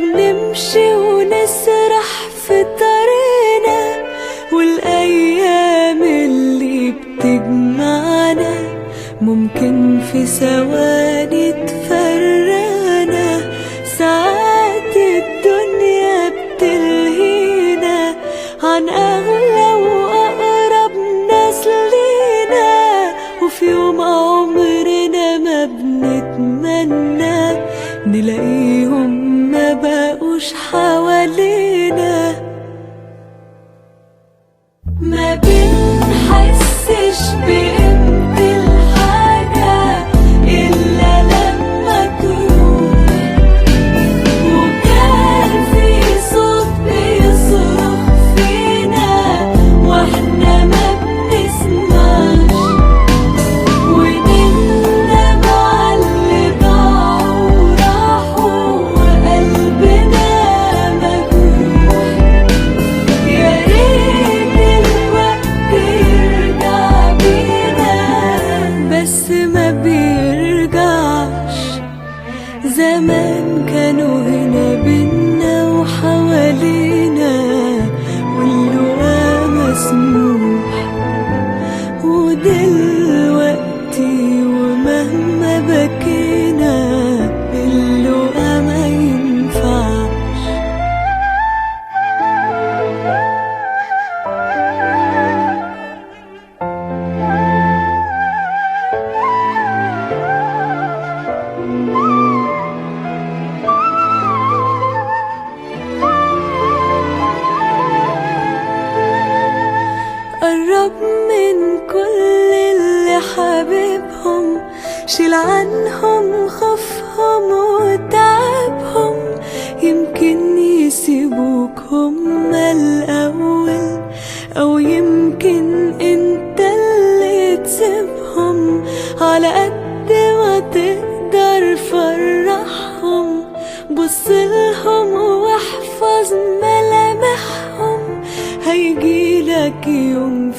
بنمشي ونسرح في طريقنا، والأيام اللي بتجمعنا ممكن في ثواني تفرقنا. ساعات الدنيا بتلهينا عن أغلى وأقرب ناس لينا، وفي يوم عمرنا ما بنتمنى نلاقيهم ما بقوش حوالينا. ما بنحسش بقيمة الحاجة إلا لما تروح، وكان في صوت بيصرخ فينا واحنا ما بنسمعش، ونندم على اللي ضاعوا وراحوا وقلبنا مجروح. يا ريت الوقت يرجع بينا بس ما بيرجعش. زمان كانوا هنا بينا وحوالينا واللقا مسموح، ودلوقتي ومهما بكينا اللقا ما ينفعش. قرب من كل اللي حبيبهم، شيل عنهم خوفهم وتعبهم، يمكن يسيبوك هما الأول، أو يمكن انت اللي تسيبهم. على قد ما تقدر فرحهم، بصلهم واحفظ ملامحهم، هيجيلك يوم